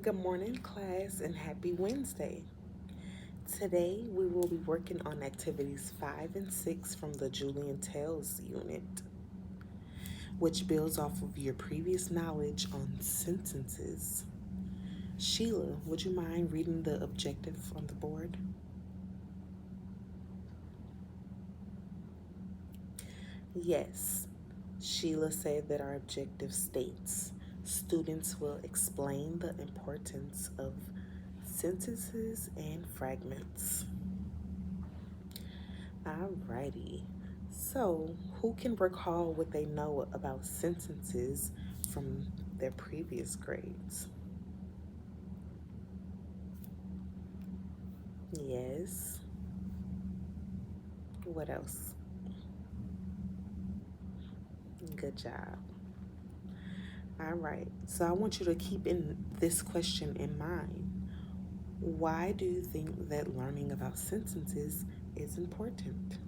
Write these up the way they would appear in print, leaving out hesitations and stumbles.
Good morning, class, and happy Wednesday. Today, we will be working on activities 5 and 6 from the Julian Tales unit, which builds off of your previous knowledge on sentences. Sheila, would you mind reading the objective on the board? Yes. Sheila said that our objective states students will explain the importance of sentences and fragments. Alrighty. So, who can recall what they know about sentences from their previous grades? Yes. What else? Good job. All right. So, I want you to keep in this question in mind. Why do you think that learning about sentences is important?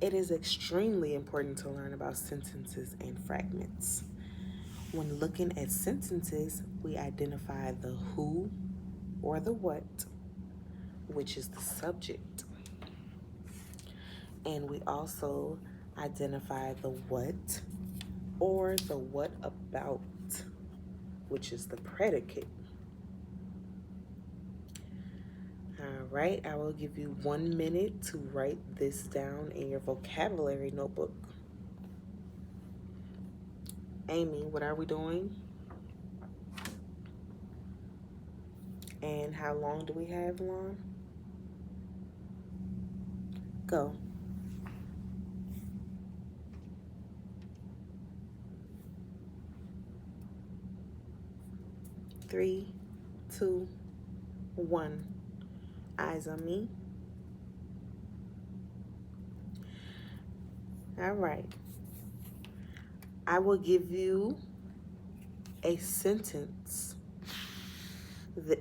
It is extremely important to learn about sentences and fragments. When looking at sentences, we identify the who or the what, which is the subject. And we also identify the what or the what about, which is the predicate. All right, I will give you 1 minute to write this down in your vocabulary notebook. Amy, what are we doing? And how long do we have, Lon? Go. 3, 2, 1. Eyes on me. All right. I will give you a sentence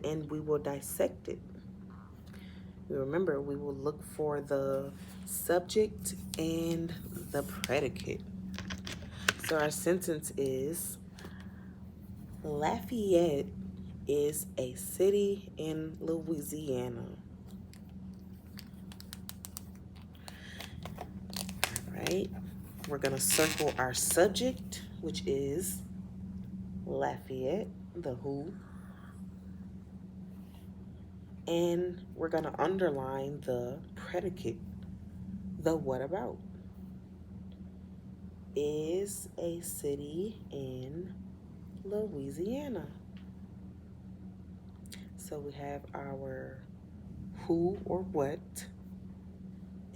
and we will dissect it. Remember, we will look for the subject and the predicate. So our sentence is Lafayette is a city in Louisiana. All right. We're going to circle our subject, which is Lafayette, the who. And we're going to underline the predicate, the what about. Is a city in Louisiana. So we have our who or what,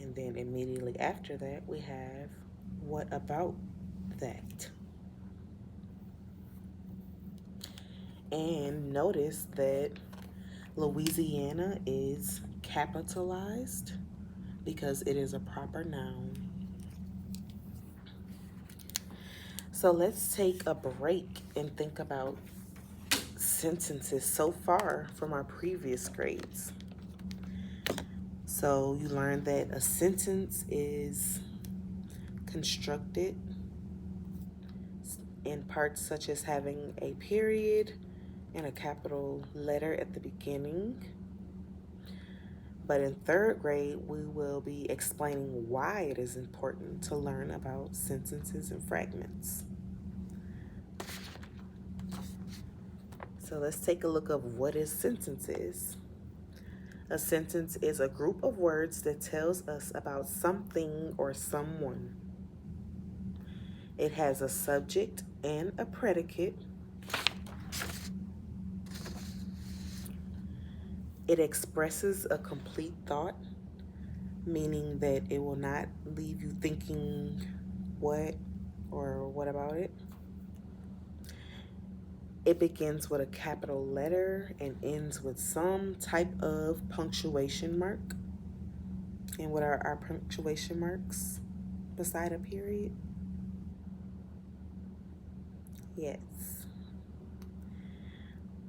and then immediately after that we have what about that. And notice that Louisiana is capitalized because it is a proper noun. So let's take a break and think about sentences so far from our previous grades. So you learned that a sentence is constructed in parts such as having a period and a capital letter at the beginning. But in third grade, we will be explaining why it is important to learn about sentences and fragments. So let's take a look of what is sentences. A sentence is a group of words that tells us about something or someone. It has a subject and a predicate. It expresses a complete thought, meaning that it will not leave you thinking what or what about it. It begins with a capital letter and ends with some type of punctuation mark. And what are our punctuation marks beside a period? Yes.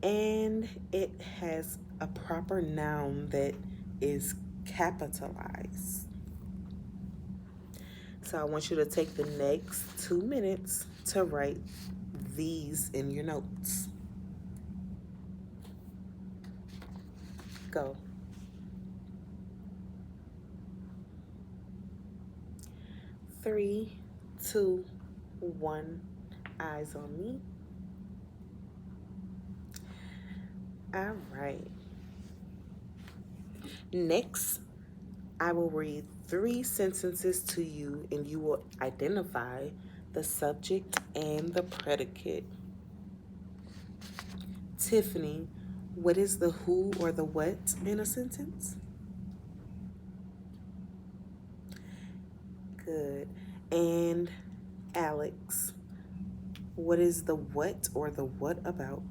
And it has a proper noun that is capitalized. So I want you to take the next 2 minutes to write these in your notes. Go. 3, 2, 1. Eyes on me. All right. Next, I will read 3 sentences to you and you will identify the subject and the predicate. Tiffany, what is the who or the what in a sentence? Good. And Alex, what is the what or the what about?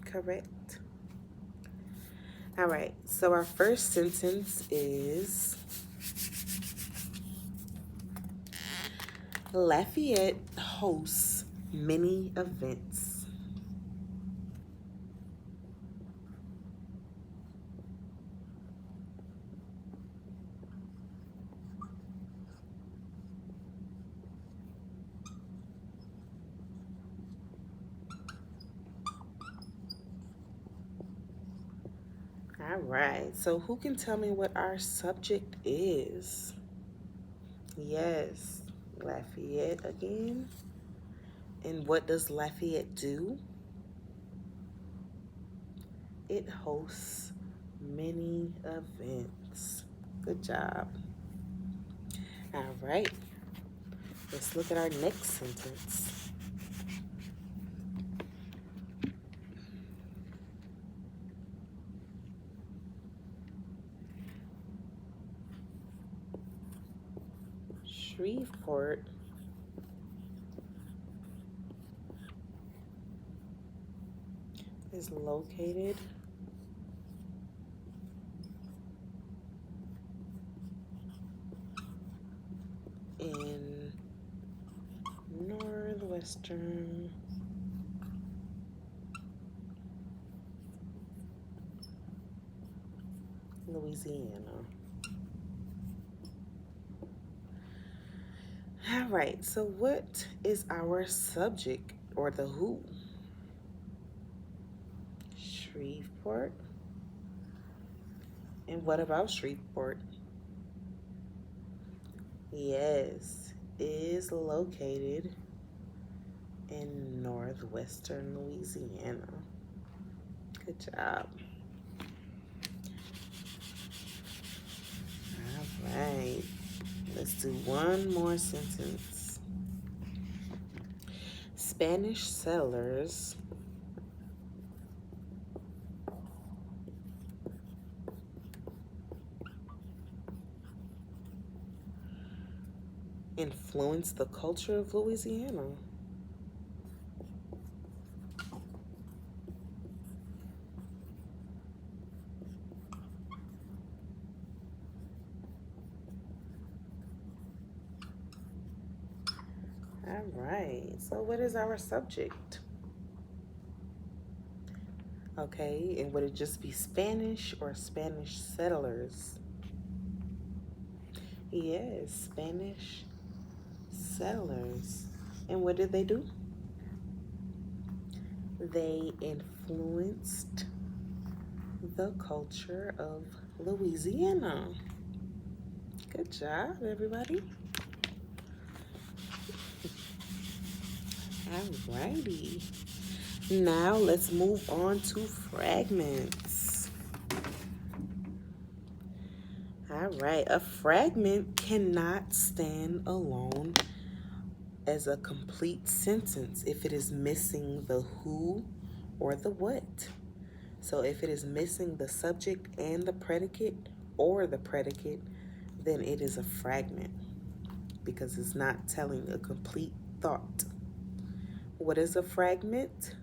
Correct. All right, so our first sentence is Lafayette hosts many events. All right, so who can tell me what our subject is? Yes, Lafayette again. And what does Lafayette do? It hosts many events. Good job. All right, let's look at our next sentence. Shreveport is located in northwestern Louisiana. All right, so what is our subject or the who? Shreveport. And what about Shreveport? Yes, is located in northwestern Louisiana. Good job. All right, let's do one more sentence. Spanish settlers influenced the culture of Louisiana. All right, so what is our subject? Okay, and would it just be Spanish or Spanish settlers? Yes, Spanish settlers. And what did they do? They influenced the culture of Louisiana. Good job, everybody. Alrighty. Now let's move on to fragments. All right, a fragment cannot stand alone as a complete sentence if it is missing the who or the what. So if it is missing the subject and the predicate or the predicate, then it is a fragment because it's not telling a complete thought. What is a fragment?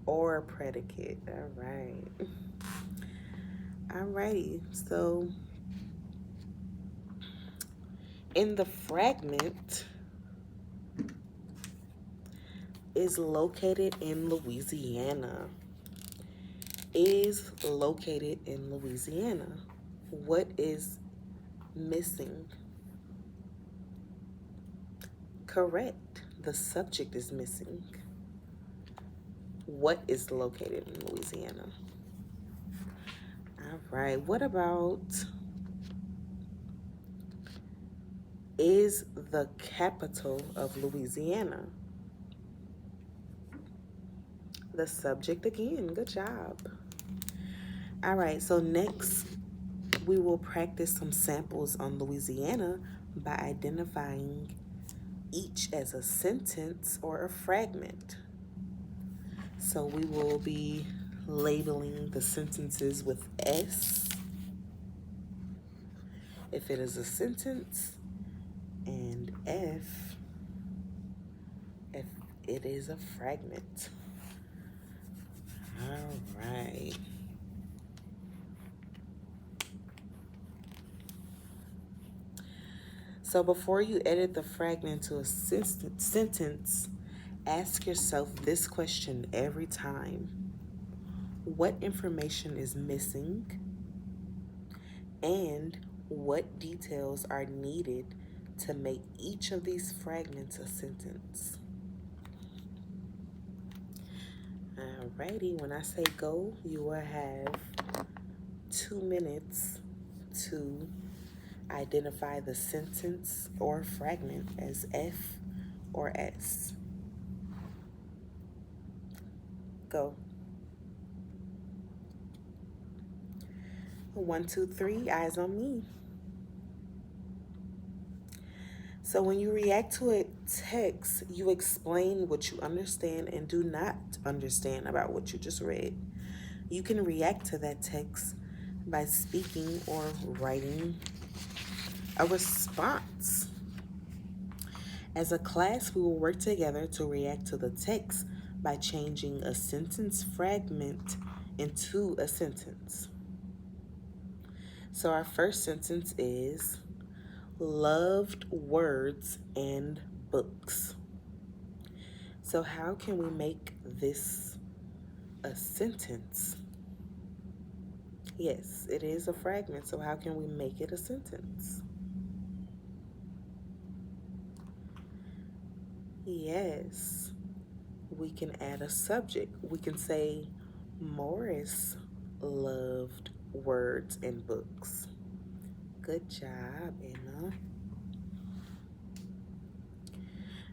Or a predicate. All right. Alrighty. So in the fragment is located in Louisiana. is located in Louisiana. What is missing? Correct. The subject is missing. What is located in Louisiana? All right. What about is the capital of Louisiana? The subject again. Good job. All right. So next, we will practice some samples on Louisiana by identifying each as a sentence or a fragment. So we will be labeling the sentences with S if it is a sentence, and F if it is a fragment. All right. So before you edit the fragment to a sentence, ask yourself this question every time. What information is missing? And what details are needed to make each of these fragments a sentence? Alrighty, when I say go, you will have 2 minutes to identify the sentence or fragment as F or S. Go. 1, 2, 3, eyes on me. So when you react to a text, you explain what you understand and do not understand about what you just read. You can react to that text by speaking or writing a response. As a class, we will work together to react to the text by changing a sentence fragment into a sentence. So our first sentence is loved words and books. So how can we make this a sentence? Yes, it is a fragment, so how can we make it a sentence? Yes, we can add a subject. We can say Morris loved words and books. Good job, Emma.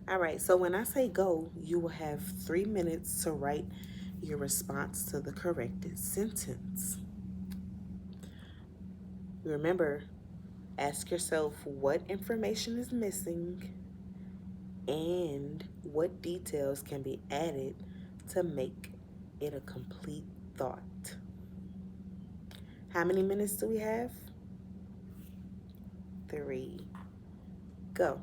All right, so when I say go, you will have 3 minutes to write your response to the corrected sentence. Remember, ask yourself what information is missing and what details can be added to make it a complete thought. How many minutes do we have? 3. Go.